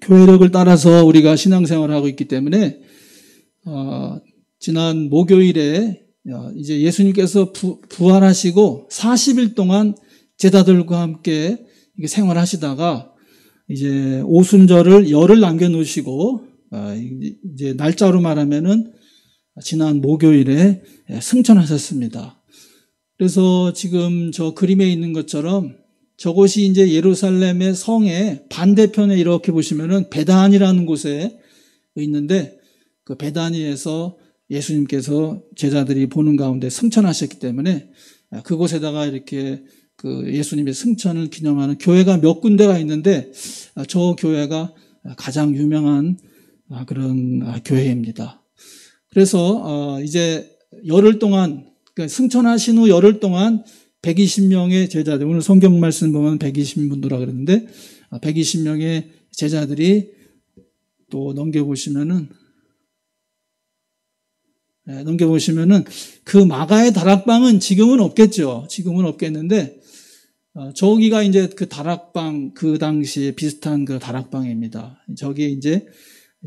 교회력을 따라서 우리가 신앙생활을 하고 있기 때문에 지난 목요일에 이제 예수님께서 부활하시고 40일 동안 제자들과 함께 생활하시다가 이제 오순절을 열흘 남겨놓으시고 이제 날짜로 말하면은 지난 목요일에 승천하셨습니다. 그래서 지금 저 그림에 있는 것처럼 저곳이 이제 예루살렘의 성의 반대편에 이렇게 보시면은 베단이라는 곳에 있는데 그 베다니에서 예수님께서 제자들이 보는 가운데 승천하셨기 때문에 그곳에다가 이렇게 그 예수님의 승천을 기념하는 교회가 몇 군데가 있는데 저 교회가 가장 유명한 그런 교회입니다. 그래서 이제 열흘 동안 그러니까 승천하신 후 열흘 동안 120명의 제자들, 오늘 성경 말씀 보면 120분도라 그랬는데 120명의 제자들이 또 넘겨보시면은 그 마가의 다락방은 지금은 없겠죠. 지금은 없겠는데 저기가 이제 그 다락방, 그 당시에 비슷한 그 다락방입니다. 저기에 이제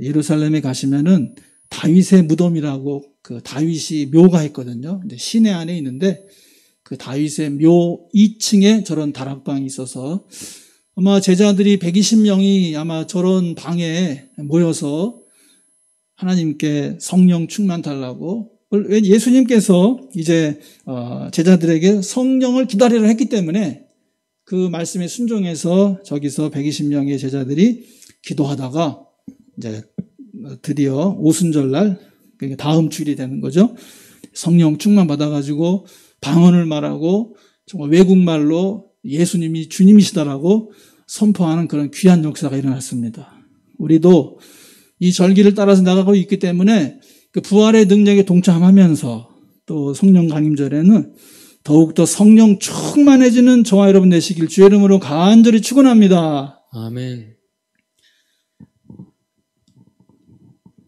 예루살렘에 가시면은 다윗의 무덤이라고 그 다윗이 묘가 있거든요. 근데 시내 안에 있는데 그 다윗의 묘 2층에 저런 다락방이 있어서 아마 제자들이 120명이 아마 저런 방에 모여서 하나님께 성령 충만 달라고, 예수님께서 이제 제자들에게 성령을 기다리라 했기 때문에 그 말씀에 순종해서 저기서 120명의 제자들이 기도하다가 이제 드디어 오순절날, 다음 주일이 되는 거죠. 성령 충만 받아가지고 방언을 말하고 정말 외국말로 예수님이 주님이시다라고 선포하는 그런 귀한 역사가 일어났습니다. 우리도 이 절기를 따라서 나가고 있기 때문에 그 부활의 능력에 동참하면서 또 성령 강림절에는 더욱더 성령 충만해지는 저와 여러분 되시길 주의 이름으로 간절히 축원합니다. 아멘.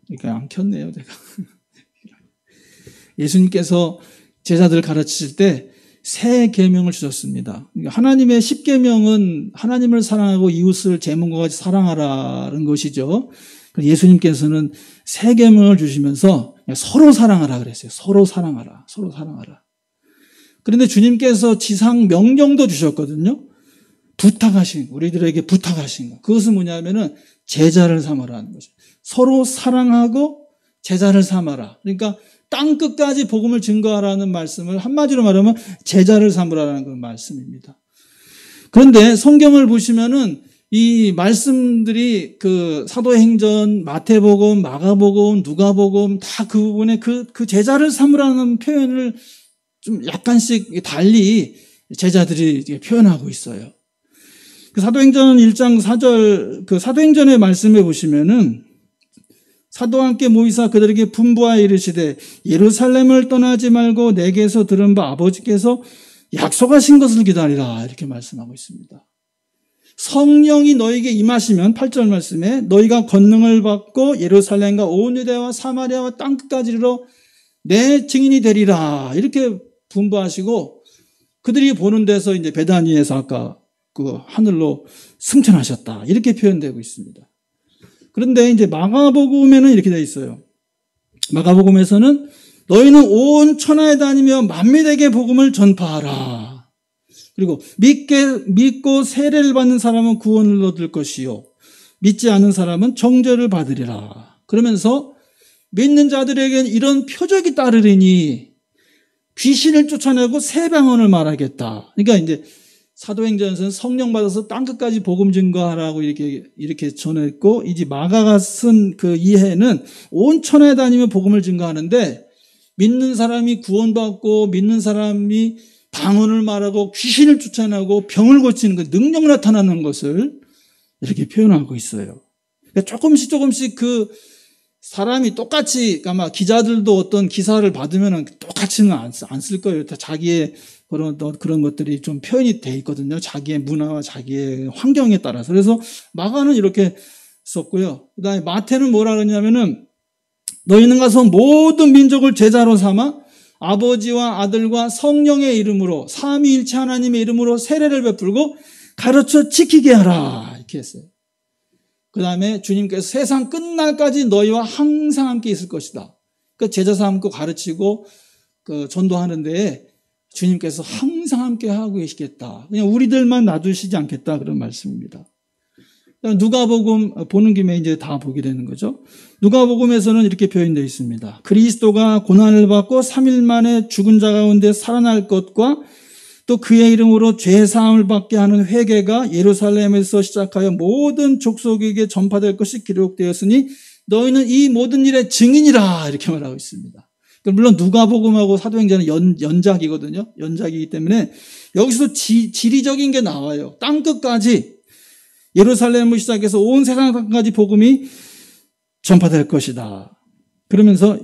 그러니까 안 켰네요, 제가. 예수님께서 제자들을 가르치실 때 새 계명을 주셨습니다. 하나님의 10계명은 하나님을 사랑하고 이웃을 제 몸과 같이 사랑하라는 것이죠. 예수님께서는 새 계명을 주시면서 서로 사랑하라 그랬어요. 서로 사랑하라. 서로 사랑하라. 그런데 주님께서 지상 명령도 주셨거든요. 부탁하신, 우리들에게 부탁하신 것. 그것은 뭐냐면은 제자를 삼으라는 거죠. 서로 사랑하고 제자를 삼아라. 그러니까 땅 끝까지 복음을 증거하라는 말씀을 한마디로 말하면 제자를 삼으라는 그런 말씀입니다. 그런데 성경을 보시면은 이 말씀들이 그 사도행전, 마태복음, 마가복음, 누가복음 다 그 부분에 그 제자를 삼으라는 표현을 좀 약간씩 달리 제자들이 표현하고 있어요. 그 사도행전 1장 4절 그 사도행전의 말씀에 보시면은 사도와 함께 모이사 그들에게 분부하여 이르시되 예루살렘을 떠나지 말고 내게서 들은 바 아버지께서 약속하신 것을 기다리라 이렇게 말씀하고 있습니다. 성령이 너에게 임하시면 8절 말씀에 너희가 권능을 받고 예루살렘과 온 유대와 사마리아와 땅끝까지 이르러 내 증인이 되리라 이렇게 분부하시고 그들이 보는 데서 이제 베다니에서 아까 그 하늘로 승천하셨다 이렇게 표현되고 있습니다. 그런데 이제 마가복음에는 이렇게 되어 있어요. 마가복음에서는 너희는 온 천하에 다니며 만민에게 복음을 전파하라. 그리고 믿고 세례를 받는 사람은 구원을 얻을 것이요 믿지 않은 사람은 정죄를 받으리라. 그러면서 믿는 자들에게는 이런 표적이 따르리니 귀신을 쫓아내고 새 방언을 말하겠다. 그러니까 이제 사도행전에서는 성령 받아서 땅끝까지 복음 증거하라고 이렇게 전했고, 이제 마가가 쓴 그 이해는 온 천하에 다니며 복음을 증거하는데, 믿는 사람이 구원받고, 믿는 사람이 방언을 말하고, 귀신을 쫓아내고, 병을 고치는 그 능력 나타나는 것을 이렇게 표현하고 있어요. 그러니까 조금씩 그 사람이 똑같이, 아마 기자들도 어떤 기사를 받으면 똑같이는 안 쓸 거예요. 다 자기의 그런 것들이 좀 표현이 돼 있거든요. 자기의 문화와 자기의 환경에 따라서. 그래서 마가는 이렇게 썼고요. 그 다음에 마태는 뭐라 그러냐면은 너희는 가서 모든 민족을 제자로 삼아 아버지와 아들과 성령의 이름으로 삼위일체 하나님의 이름으로 세례를 베풀고 가르쳐 지키게 하라. 이렇게 했어요. 그 다음에 주님께서 세상 끝날까지 너희와 항상 함께 있을 것이다. 그 제자 삼고 가르치고 그 전도하는데 주님께서 항상 함께 하고 계시겠다. 그냥 우리들만 놔두시지 않겠다. 그런 말씀입니다. 누가복음 보는 김에 이제 다 보게 되는 거죠. 누가복음에서는 이렇게 표현되어 있습니다. 그리스도가 고난을 받고 3일 만에 죽은 자 가운데 살아날 것과 또 그의 이름으로 죄사함을 받게 하는 회개가 예루살렘에서 시작하여 모든 족속에게 전파될 것이 기록되었으니 너희는 이 모든 일의 증인이라 이렇게 말하고 있습니다. 물론 누가복음하고 사도행전은 연작이거든요. 연작이기 때문에 여기서도 지리적인 게 나와요. 땅끝까지 예루살렘을 시작해서 온 세상까지 복음이 전파될 것이다. 그러면서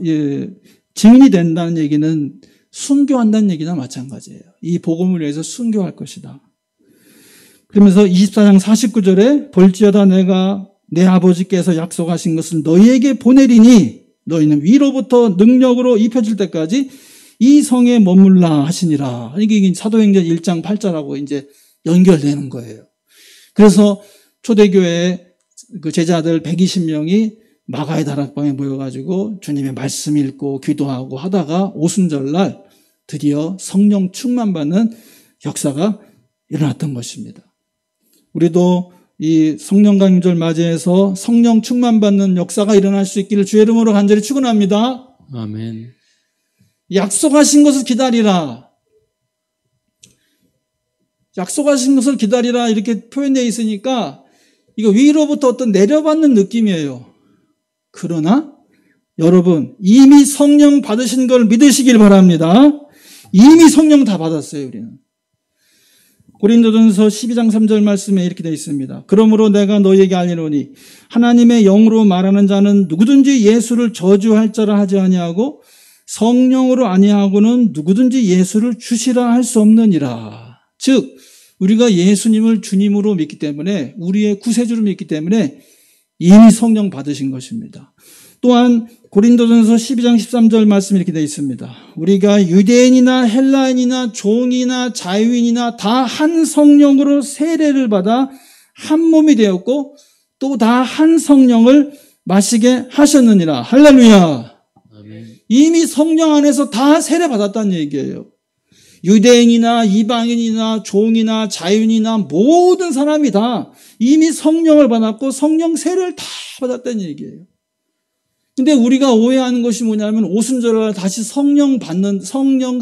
증인이 된다는 얘기는 순교한다는 얘기나 마찬가지예요. 이 복음을 위해서 순교할 것이다. 그러면서 24장 49절에 볼지어다 내가 내 아버지께서 약속하신 것은 너희에게 보내리니 너희는 위로부터 능력으로 입혀질 때까지 이 성에 머물라 하시니라. 이게 사도행전 1장 8절하고 이제 연결되는 거예요. 그래서 초대교회 그 제자들 120명이 마가의 다락방에 모여가지고 주님의 말씀 읽고 기도하고 하다가 오순절날 드디어 성령 충만받는 역사가 일어났던 것입니다. 우리도 이 성령 강림절 맞이해서 성령 충만받는 역사가 일어날 수 있기를 주의 이름으로 간절히 축원합니다. 아멘. 약속하신 것을 기다리라. 약속하신 것을 기다리라 이렇게 표현되어 있으니까 이거 위로부터 어떤 내려받는 느낌이에요. 그러나 여러분 이미 성령 받으신 걸 믿으시길 바랍니다. 이미 성령 다 받았어요. 우리는. 고린도전서 12장 3절 말씀에 이렇게 되어 있습니다. 그러므로 내가 너희에게 알리노니 하나님의 영으로 말하는 자는 누구든지 예수를 저주할 자라 하지 아니하고 성령으로 아니하고는 누구든지 예수를 주시라 할 수 없느니라. 즉 우리가 예수님을 주님으로 믿기 때문에 우리의 구세주로 믿기 때문에 이미 성령 받으신 것입니다. 또한 고린도전서 12장 13절 말씀이 이렇게 되어 있습니다. 우리가 유대인이나 헬라인이나 종이나 자유인이나 다 한 성령으로 세례를 받아 한 몸이 되었고 또 다 한 성령을 마시게 하셨느니라. 할렐루야. 아멘. 이미 성령 안에서 다 세례 받았다는 얘기예요. 유대인이나 이방인이나 종이나 자유인이나 모든 사람이 다 이미 성령을 받았고 성령 세례를 다 받았다는 얘기예요. 근데 우리가 오해하는 것이 뭐냐면 오순절날 다시 성령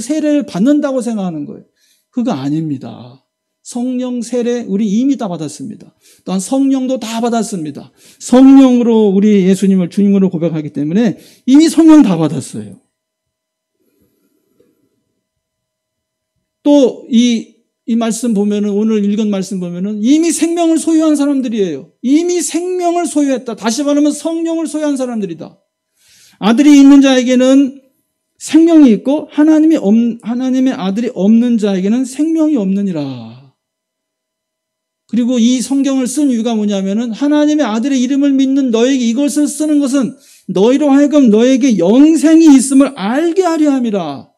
세례를 받는다고 생각하는 거예요. 그거 아닙니다. 성령 세례 우리 이미 다 받았습니다. 또한 성령도 다 받았습니다. 성령으로 우리 예수님을 주님으로 고백하기 때문에 이미 성령 다 받았어요. 또 이 말씀 보면은 오늘 읽은 말씀 보면은 이미 생명을 소유한 사람들이에요. 이미 생명을 소유했다. 다시 말하면 성령을 소유한 사람들이다. 아들이 있는 자에게는 생명이 있고 하나님의 아들이 없는 자에게는 생명이 없느니라. 그리고 이 성경을 쓴 이유가 뭐냐면은 하나님의 아들의 이름을 믿는 너에게 이것을 쓰는 것은 너희로 하여금 너에게 영생이 있음을 알게 하려 함이라.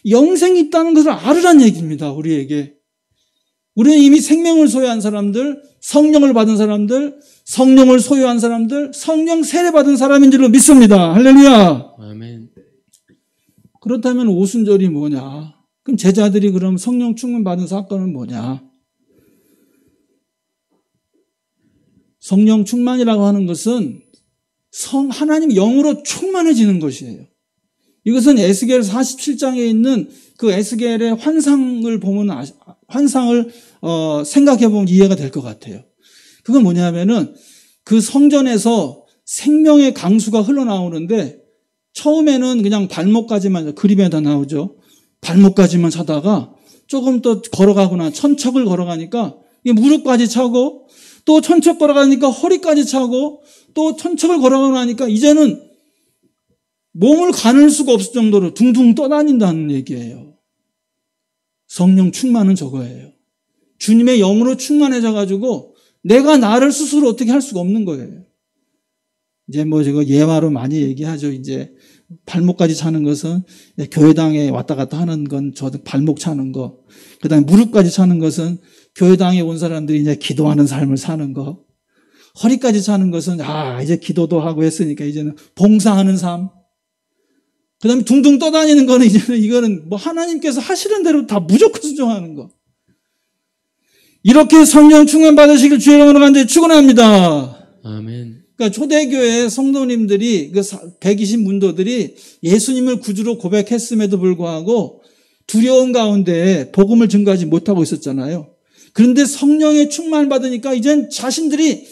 영생이 있다는 것을 알으란 얘기입니다. 우리에게. 우리는 이미 생명을 소유한 사람들, 성령을 받은 사람들, 성령을 소유한 사람들, 성령 세례받은 사람인 줄로 믿습니다. 할렐루야. 아멘. 그렇다면 오순절이 뭐냐? 그럼 제자들이 그럼 성령 충만 받은 사건은 뭐냐? 성령 충만이라고 하는 것은 하나님 영으로 충만해지는 것이에요. 이것은 에스겔 47장에 있는 그 에스겔의 환상을 보면 환상을 생각해 보면 이해가 될 것 같아요. 그건 뭐냐면은 그 성전에서 생명의 강수가 흘러나오는데 처음에는 그냥 발목까지만 그림에다 나오죠. 발목까지만 차다가 조금 더 걸어가거나 천척을 걸어가니까 이게 무릎까지 차고 또 천척 걸어가니까 허리까지 차고 또 천척을 걸어가고 나니까 이제는 몸을 가눌 수가 없을 정도로 둥둥 떠다닌다는 얘기예요. 성령 충만은 저거예요. 주님의 영으로 충만해져가지고 내가 나를 스스로 어떻게 할 수가 없는 거예요. 이제 뭐 저거 예화로 많이 얘기하죠. 이제 발목까지 차는 것은 교회당에 왔다 갔다 하는 건 저 발목 차는 거. 그 다음에 무릎까지 차는 것은 교회당에 온 사람들이 이제 기도하는 삶을 사는 거. 허리까지 차는 것은 이제 기도도 하고 했으니까 이제는 봉사하는 삶. 그다음에 둥둥 떠다니는 거는 이거는 뭐 하나님께서 하시는 대로 다 무조건 순종하는 거. 이렇게 성령 충만 받으시길 주의 이름으로 간절히 축원합니다. 아멘. 그러니까 초대교회 성도님들이 120 문도들이 예수님을 구주로 고백했음에도 불구하고 두려움 가운데 복음을 증거하지 못하고 있었잖아요. 그런데 성령의 충만을 받으니까 이젠 자신들이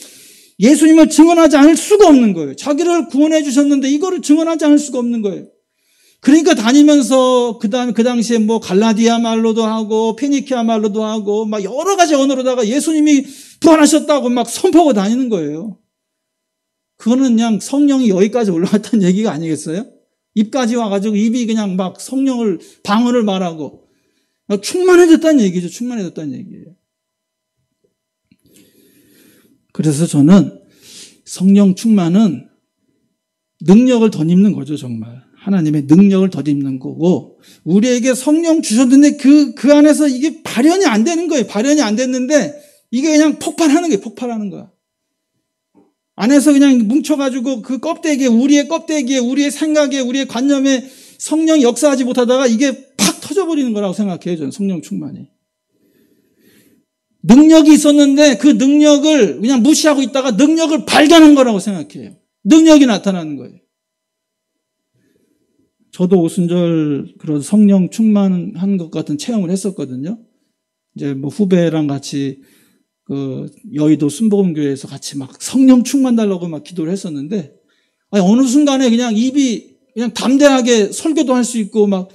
예수님을 증언하지 않을 수가 없는 거예요. 자기를 구원해 주셨는데 이거를 증언하지 않을 수가 없는 거예요. 그러니까 다니면서 그 당시에 뭐 갈라디아 말로도 하고 페니키아 말로도 하고 막 여러 가지 언어로다가 예수님이 부활하셨다고 막 선포하고 다니는 거예요. 그거는 그냥 성령이 여기까지 올라갔다는 얘기가 아니겠어요? 입까지 와가지고 입이 그냥 막 성령을 방언을 말하고 충만해졌다는 얘기죠. 충만해졌다는 얘기예요. 그래서 저는 성령 충만은 능력을 덧입는 거죠, 정말. 하나님의 능력을 덧입는 거고, 우리에게 성령 주셨는데 그 안에서 이게 발현이 안 되는 거예요. 발현이 안 됐는데 이게 그냥 폭발하는 거예요. 폭발하는 거야. 안에서 그냥 뭉쳐가지고 그 껍데기에, 우리의 생각에, 우리의 관념에 성령이 역사하지 못하다가 이게 팍 터져버리는 거라고 생각해요, 저는 성령 충만이. 능력이 있었는데 그 능력을 그냥 무시하고 있다가 능력을 발견한 거라고 생각해요. 능력이 나타나는 거예요. 저도 오순절 그런 성령 충만한 것 같은 체험을 했었거든요. 이제 뭐 후배랑 같이 그 여의도 순복음교회에서 같이 막 성령 충만 달라고 막 기도를 했었는데, 어느 순간에 그냥 입이 그냥 담대하게 설교도 할 수 있고 막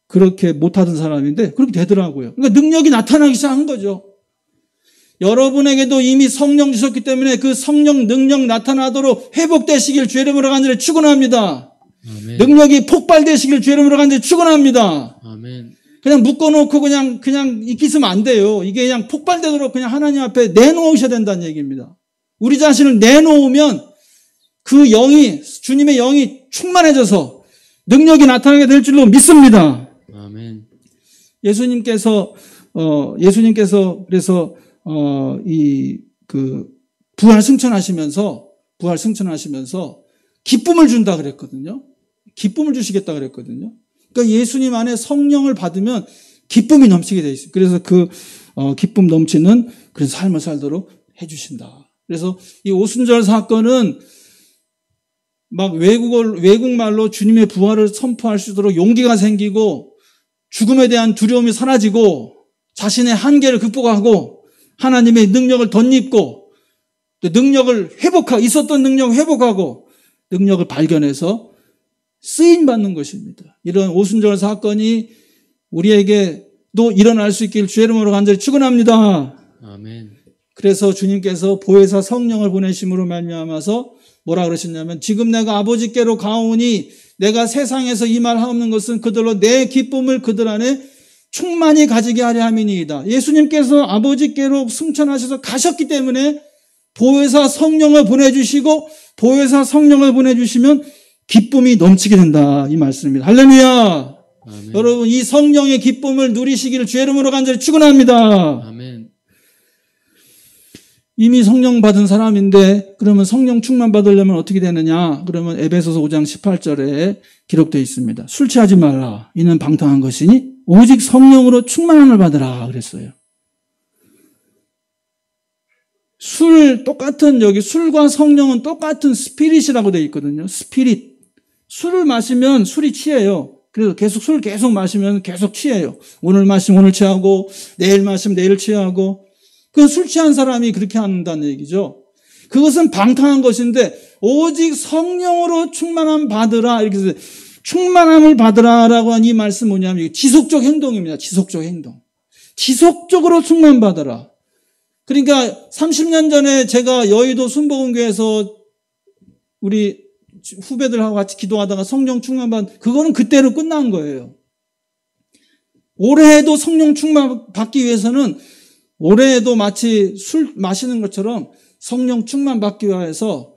그렇게 못하던 사람인데 그렇게 되더라고요. 그러니까 능력이 나타나기 시작한 거죠. 여러분에게도 이미 성령 주셨기 때문에 그 성령 능력 나타나도록 회복되시길 주의 이름으로 간절히 축원합니다. 아멘. 능력이 폭발되시길 주의 이름으로 간절히 축원합니다. 아멘. 그냥 묶어놓고 그냥 있기 있으면 안 돼요. 이게 그냥 폭발되도록 그냥 하나님 앞에 내놓으셔야 된다는 얘기입니다. 우리 자신을 내놓으면 그 영이, 주님의 영이 충만해져서 능력이 나타나게 될 줄로 믿습니다. 아멘. 예수님께서 그래서 부활 승천하시면서 기쁨을 준다 그랬거든요. 기쁨을 주시겠다 그랬거든요. 그러니까 예수님 안에 성령을 받으면 기쁨이 넘치게 돼 있어요. 그래서 기쁨 넘치는 그런 삶을 살도록 해주신다. 그래서 이 오순절 사건은 막 외국말로 주님의 부활을 선포할 수 있도록 용기가 생기고 죽음에 대한 두려움이 사라지고 자신의 한계를 극복하고 하나님의 능력을 덧입고 있었던 능력을 회복하고 능력을 발견해서 쓰임받는 것입니다. 이런 오순절 사건이 우리에게도 일어날 수 있길 주의 이름으로 간절히 축원합니다. 아멘. 그래서 주님께서 보혜사 성령을 보내심으로 말미암아서 뭐라 그러셨냐면, 지금 내가 아버지께로 가오니 내가 세상에서 이 말 하옵는 것은 그들로 내 기쁨을 그들 안에 충만히 가지게 하려 함이니이다. 예수님께서 아버지께로 승천하셔서 가셨기 때문에 보혜사 성령을 보내주시고 보혜사 성령을 보내주시면 기쁨이 넘치게 된다, 이 말씀입니다. 할렐루야. 아멘. 여러분, 이 성령의 기쁨을 누리시기를 주의 이름으로 간절히 축원합니다. 아멘. 이미 성령 받은 사람인데 그러면 성령 충만 받으려면 어떻게 되느냐? 그러면 에베소서 5장 18절에 기록되어 있습니다. 술 취하지 말라. 이는 방탕한 것이니 오직 성령으로 충만함을 받으라 그랬어요. 여기 술과 성령은 똑같은 스피릿이라고 되어 있거든요. 스피릿. 술을 마시면 술이 취해요. 그래서 술 계속 마시면 계속 취해요. 오늘 마시면 오늘 취하고 내일 마시면 내일 취하고. 그 술 취한 사람이 그렇게 한다는 얘기죠. 그것은 방탕한 것인데 오직 성령으로 충만함 받으라. 이렇게 해서 충만함을 받으라라고 한 이 말씀 뭐냐면 지속적 행동입니다. 지속적 행동. 지속적으로 충만 받으라. 그러니까 30년 전에 제가 여의도 순복음교회에서 우리 후배들하고 같이 기도하다가 성령 충만받은, 그거는 그때로 끝난 거예요. 올해에도 성령 충만 받기 위해서는 올해에도 마치 술 마시는 것처럼 성령 충만 받기 위해서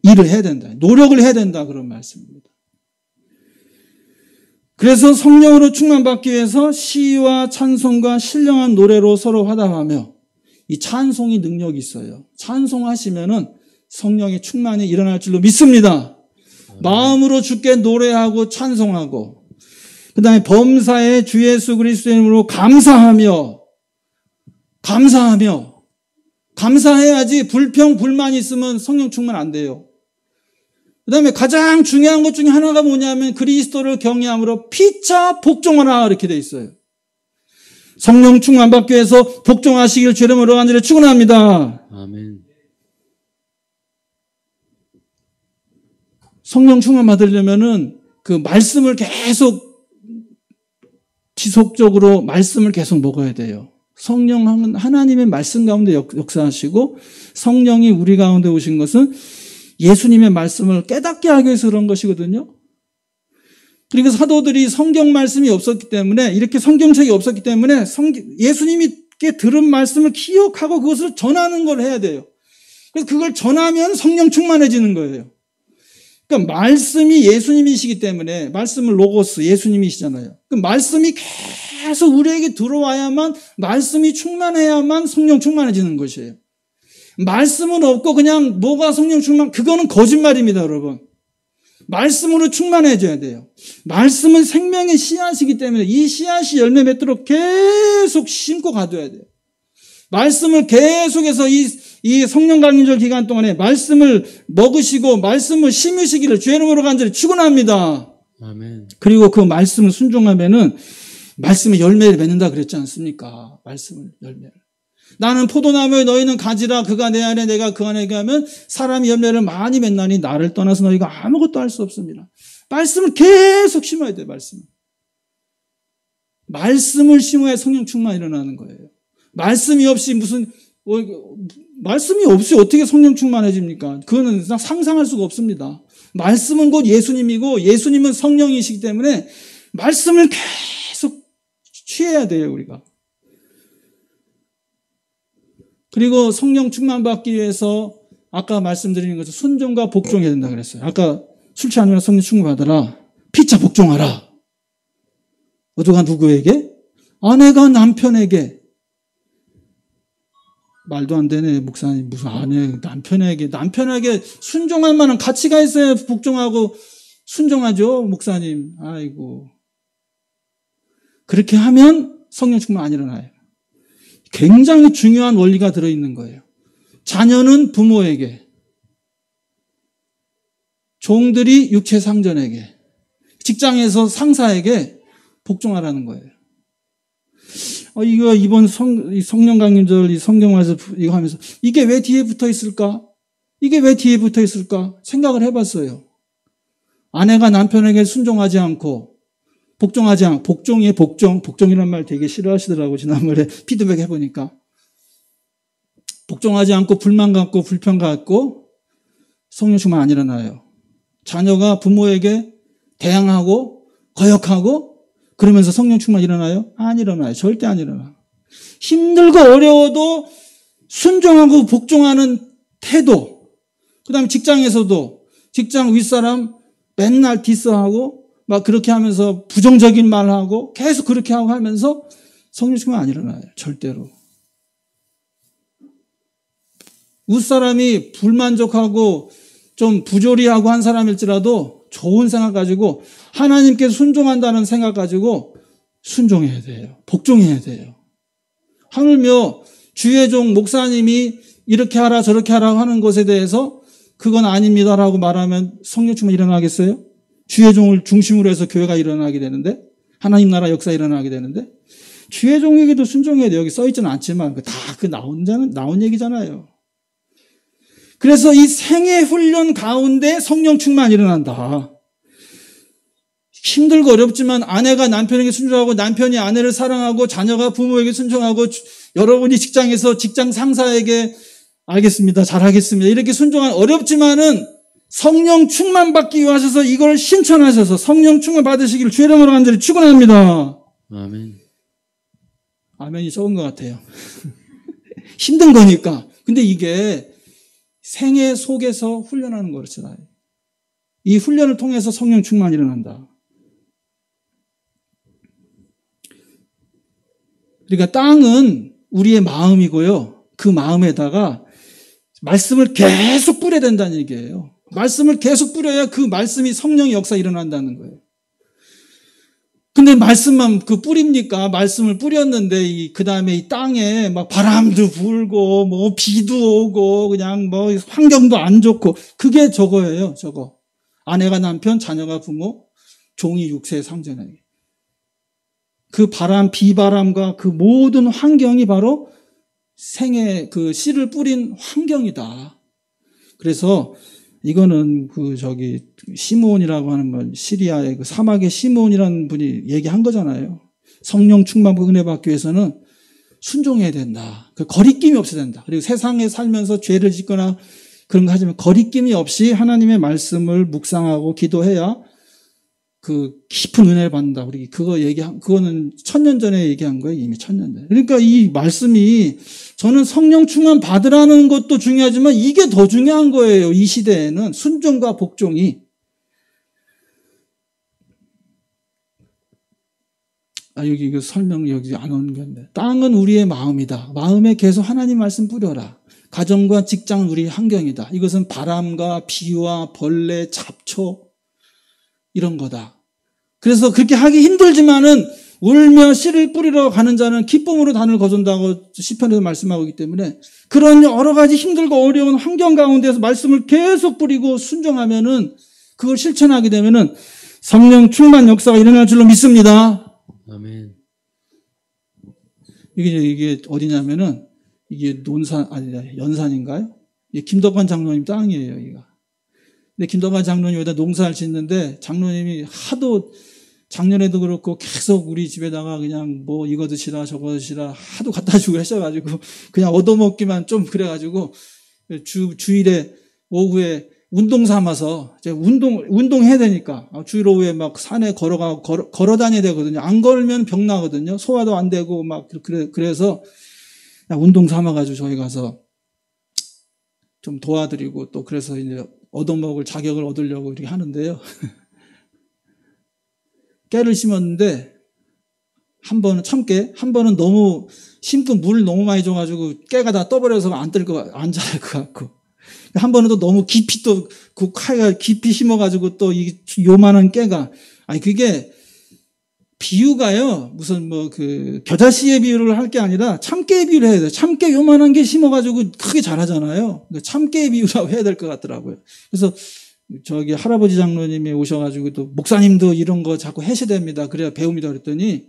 일을 해야 된다. 노력을 해야 된다. 그런 말씀입니다. 그래서 성령으로 충만 받기 위해서 시와 찬송과 신령한 노래로 서로 화답하며 이 찬송이 능력이 있어요. 찬송하시면은 성령의 충만이 일어날 줄로 믿습니다. 마음으로 주께 노래하고 찬송하고, 그 다음에 범사에 주 예수 그리스도의 이름으로 감사해야지. 불평, 불만 있으면 성령 충만 안 돼요. 그 다음에 가장 중요한 것 중에 하나가 뭐냐면 그리스도를 경외함으로 피차 복종하라 이렇게 돼 있어요. 성령 충만 받기 위해서 복종하시길 주의 이름으로 간절히 축원합니다. 아멘. 성령 충만 받으려면은 그 말씀을 계속 지속적으로 말씀을 계속 먹어야 돼요. 성령은 하나님의 말씀 가운데 역사하시고, 성령이 우리 가운데 오신 것은 예수님의 말씀을 깨닫게 하기 위해서 그런 것이거든요. 그리고 사도들이 성경 말씀이 없었기 때문에, 이렇게 성경책이 없었기 때문에 예수님께 들은 말씀을 기억하고 그것을 전하는 걸 해야 돼요. 그래서 그걸 전하면 성령 충만해지는 거예요. 그러니까 말씀이 예수님이시기 때문에, 말씀을 로고스 예수님이시잖아요. 그 말씀이 계속 우리에게 들어와야만, 말씀이 충만해야만 성령 충만해지는 것이에요. 말씀은 없고 그냥 뭐가 성령 충만, 그거는 거짓말입니다, 여러분. 말씀으로 충만해져야 돼요. 말씀은 생명의 씨앗이기 때문에 이 씨앗이 열매 맺도록 계속 심고 가둬야 돼요. 말씀을 계속해서 이 성령 강림절 기간 동안에 말씀을 먹으시고 말씀을 심으시기를 주의 이름으로 간절히 축원합니다. 아멘. 그리고 그 말씀을 순종하면은 말씀의 열매를 맺는다 그랬지 않습니까? 말씀을 열매를. 나는 포도나무에 너희는 가지라. 그가 내 안에 내가 그 안에 가면 사람이 열매를 많이 맺나니 나를 떠나서 너희가 아무것도 할 수 없습니다. 말씀을 계속 심어야 돼요. 말씀을 심어야 성령 충만이 일어나는 거예요. 말씀이 없이 말씀이 없이 어떻게 성령 충만해집니까? 그거는 상상할 수가 없습니다. 말씀은 곧 예수님이고 예수님은 성령이시기 때문에 말씀을 계속 취해야 돼요, 우리가. 그리고 성령 충만 받기 위해서 아까 말씀드리는 것처럼 순종과 복종해야 된다 그랬어요. 아까 술 취하면 성령 충만 받으라. 피차 복종하라. 누가 누구에게? 아내가 남편에게. 말도 안 되네, 목사님. 무슨 아내, 남편에게 순종할 만한 가치가 있어야 복종하고 순종하죠, 목사님. 아이고. 그렇게 하면 성령 충만 안 일어나요. 굉장히 중요한 원리가 들어있는 거예요. 자녀는 부모에게, 종들이 육체 상전에게, 직장에서 상사에게 복종하라는 거예요. 이거 이번 성령 강림절 이 성경에서 이거 하면서 이게 왜 뒤에 붙어 있을까? 생각을 해봤어요. 아내가 남편에게 순종하지 않고 복종이란 말 되게 싫어하시더라고. 지난번에 피드백 해보니까. 복종하지 않고 불만 갖고 불평 갖고 성령 충만 안 일어나요. 자녀가 부모에게 대항하고 거역하고 그러면서 성령 충만 일어나요? 안 일어나요. 절대 안 일어나. 힘들고 어려워도 순종하고 복종하는 태도. 그 다음에 직장에서도 직장 윗사람 맨날 디스하고 막 그렇게 하면서 부정적인 말하고 계속 그렇게 하고 하면서 성령 충만 안 일어나요. 절대로. 윗사람이 불만족하고 좀 부조리하고 한 사람일지라도 좋은 생각 가지고 하나님께 순종한다는 생각 가지고 순종해야 돼요. 복종해야 돼요. 하물며 주의 종 목사님이 이렇게 하라 저렇게 하라 하는 것에 대해서 그건 아닙니다라고 말하면 성령 충만 일어나겠어요? 주의 종을 중심으로 해서 교회가 일어나게 되는데, 하나님 나라 역사 일어나게 되는데, 주의 종에게도 순종해야 돼요. 여기 써있지는 않지만 다 나온 얘기잖아요. 그래서 이 생애 훈련 가운데 성령 충만 일어난다. 힘들고 어렵지만 아내가 남편에게 순종하고 남편이 아내를 사랑하고 자녀가 부모에게 순종하고 여러분이 직장에서 직장 상사에게 알겠습니다. 잘하겠습니다. 이렇게 순종한 어렵지만은 성령 충만 받기 위해 하셔서 이걸 신천하셔서 성령 충만 받으시기를 주의 이름으로 간절히 축원합니다. 아멘. 아멘이 적은 것 같아요. 힘든 거니까. 근데 이게 생애 속에서 훈련하는 거잖아요. 이 훈련을 통해서 성령 충만이 일어난다. 그러니까 땅은 우리의 마음이고요. 그 마음에다가 말씀을 계속 뿌려야 된다는 얘기예요. 말씀을 계속 뿌려야 그 말씀이 성령의 역사 일어난다는 거예요. 근데 말씀만 뿌립니까? 말씀을 뿌렸는데 그 다음에 이 땅에 막 바람도 불고 뭐 비도 오고 그냥 뭐 환경도 안 좋고 그게 저거예요. 저거. 아내가 남편, 자녀가 부모, 종이 육체의 상징이에요. 그 바람, 비바람과 그 모든 환경이 바로 생의 그 씨를 뿌린 환경이다. 그래서 이거는 시므온이라고 하는 분, 시리아의 그 사막의 시므온이라는 분이 얘기한 거잖아요. 성령 충만 은혜 받기 위해서는 순종해야 된다. 그 거리낌이 없어야 된다. 그리고 세상에 살면서 죄를 짓거나 그런 거 하지만 거리낌이 없이 하나님의 말씀을 묵상하고 기도해야 그 깊은 은혜를 받는다. 우리 그거는 1000년 전에 얘기한 거예요. 이미 1000년 전에. 그러니까 이 말씀이 저는 성령 충만 받으라는 것도 중요하지만 이게 더 중요한 거예요. 이 시대에는 순종과 복종이. 여기 이거 설명 여기 안 오는 건데. 땅은 우리의 마음이다. 마음에 계속 하나님 말씀 뿌려라. 가정과 직장 우리 환경이다. 이것은 바람과 비와 벌레, 잡초 이런 거다. 그래서 그렇게 하기 힘들지만은 울며 씨를 뿌리러 가는 자는 기쁨으로 단을 거둔다고 시편에서 말씀하고 있기 때문에 그런 여러 가지 힘들고 어려운 환경 가운데서 말씀을 계속 뿌리고 순종하면은 그걸 실천하게 되면은 성령 충만 역사가 일어날 줄로 믿습니다. 아멘. 이게 어디냐면은 이게 연산인가요? 이게 김덕관 장로님 땅이에요, 여기가. 근데 김덕관 장로님 여기다 농사를 짓는데 장로님이 하도 작년에도 그렇고 계속 우리 집에다가 그냥 뭐 이거 드시라 저거 드시라 하도 갖다 주고 하셔가지고 그냥 얻어먹기만 좀 그래가지고 주일에 오후에 운동 삼아서 이제 운동해야 되니까 주일 오후에 막 산에 걸어 다녀야 되거든요. 안 걸으면 병 나거든요. 소화도 안 되고 막 그래서 운동 삼아가지고 저희 가서 좀 도와드리고 또 그래서 이제 얻어먹을 자격을 얻으려고 이렇게 하는데요. 깨를 심었는데 한 번은 너무 심고 물 너무 많이 줘가지고 깨가 다 떠버려서 안 자랄 것 같고 한 번은 또 너무 깊이 또 그 칼가 깊이 심어가지고 또 이 요만한 깨가 그게 비유가요 무슨 겨자씨의 비유를 할 게 아니라 참깨의 비유를 해야 돼요. 참깨 요만한 게 심어가지고 크게 자라잖아요. 참깨의 비유라고 해야 될 것 같더라고요. 그래서 저기 할아버지 장로님이 오셔가지고 또 목사님도 이런 거 자꾸 해셔야 됩니다. 그래야 배웁니다. 그랬더니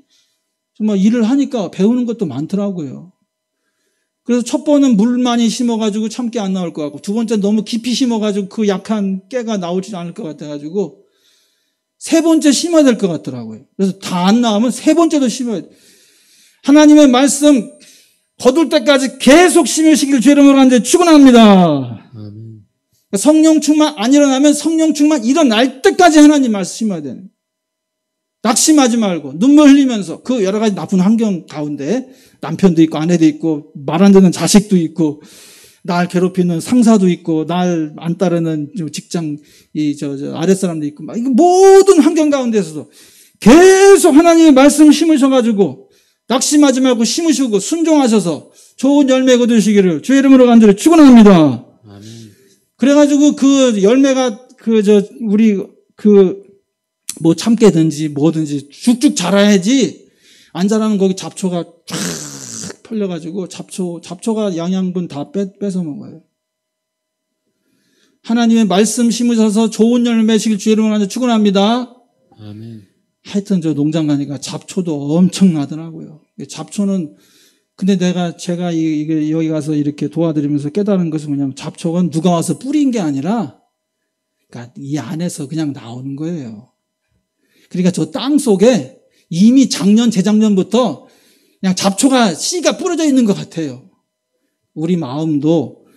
정말 일을 하니까 배우는 것도 많더라고요. 그래서 첫 번은 물 많이 심어가지고 참깨 안 나올 것 같고 두 번째 너무 깊이 심어가지고 그 약한 깨가 나오지 않을 것 같아가지고 세 번째 심어야 될 것 같더라고요. 그래서 다 안 나오면 세 번째도 심어야 돼. 하나님의 말씀 거둘 때까지 계속 심으시기를 주 이름으로 간절히 축원합니다. 성령 충만 안 일어나면 성령 충만 일어날 때까지 하나님 말씀 심어야 되는. 낙심하지 말고 눈물 흘리면서 그 여러 가지 나쁜 환경 가운데 남편도 있고 아내도 있고 말 안 듣는 자식도 있고 날 괴롭히는 상사도 있고 날 안 따르는 직장 아랫사람도 있고 막 모든 환경 가운데서도 계속 하나님의 말씀 심으셔가지고 낙심하지 말고 심으시고 순종하셔서 좋은 열매 거두시기를 주의 이름으로 간절히 축원합니다. 그래가지고 그 열매가 뭐 참깨든지 뭐든지 쭉쭉 자라야지 안 자라는 거기 잡초가 쫙 털려가지고 잡초가 영양분 다 뺏어 먹어요. 하나님의 말씀 심으셔서 좋은 열매 맺으시길 주의 이름으로 간절히 축원합니다. 아멘. 하여튼 저 농장 가니까 잡초도 엄청 나더라고요. 잡초는 근데 제가 이게 여기 가서 이렇게 도와드리면서 깨달은 것은 뭐냐면 잡초가 누가 와서 뿌린 게 아니라 그러니까 이 안에서 그냥 나오는 거예요. 그러니까 저 땅 속에 이미 작년, 재작년부터 그냥 잡초가 씨가 뿌려져 있는 것 같아요. 우리 마음도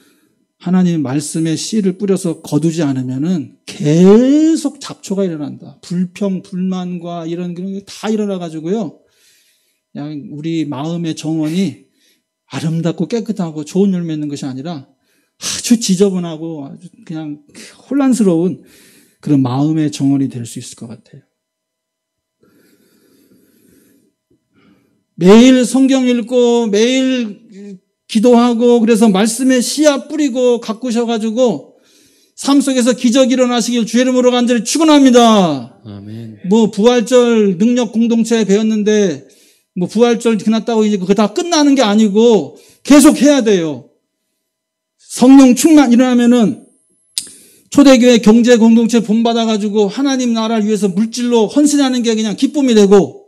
하나님의 말씀에 씨를 뿌려서 거두지 않으면은 계속 잡초가 일어난다. 불평, 불만과 이런 게 다 일어나가지고요. 그냥 우리 마음의 정원이 아름답고 깨끗하고 좋은 열매 맺는 것이 아니라 아주 지저분하고 아주 그냥 혼란스러운 그런 마음의 정원이 될 수 있을 것 같아요. 매일 성경 읽고 매일 기도하고 그래서 말씀에 씨앗 뿌리고 가꾸셔가지고 삶 속에서 기적이 일어나시길 주의 이름으로 간절히 축원합니다. 아멘. 뭐 부활절 능력 공동체에 배웠는데 뭐 부활절 지났다고 이제 그거 다 끝나는 게 아니고 계속 해야 돼요. 성령 충만 일어나면은 초대교회 경제 공동체 본받아가지고 하나님 나라를 위해서 물질로 헌신하는 게 그냥 기쁨이 되고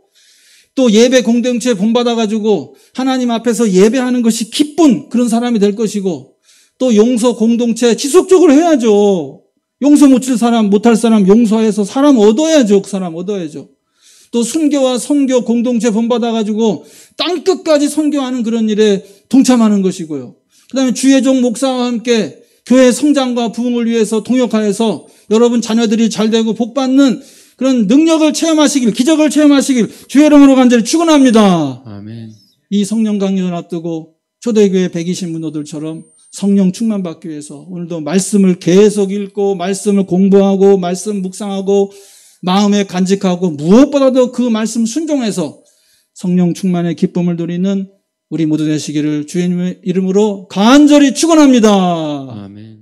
또 예배 공동체 본받아가지고 하나님 앞에서 예배하는 것이 기쁜 그런 사람이 될 것이고 또 용서 공동체 지속적으로 해야죠. 용서 못할 사람 용서해서 사람 얻어야죠. 그 사람 얻어야죠. 또 순교와 선교 공동체 본받아가지고 땅끝까지 선교하는 그런 일에 동참하는 것이고요. 그 다음에 주의종 목사와 함께 교회 성장과 부흥을 위해서 동역하여서 여러분 자녀들이 잘 되고 복받는 그런 능력을 체험하시길, 기적을 체험하시길 주의 이름으로 간절히 축원합니다. 아멘. 이 성령 강림을 앞두고 초대교회 120문호들처럼 성령 충만받기 위해서 오늘도 말씀을 계속 읽고 말씀을 공부하고 말씀 묵상하고 마음에 간직하고 무엇보다도 그 말씀 순종해서 성령 충만의 기쁨을 누리는 우리 모두 되시기를 주의 이름으로 간절히 축원합니다. 아멘.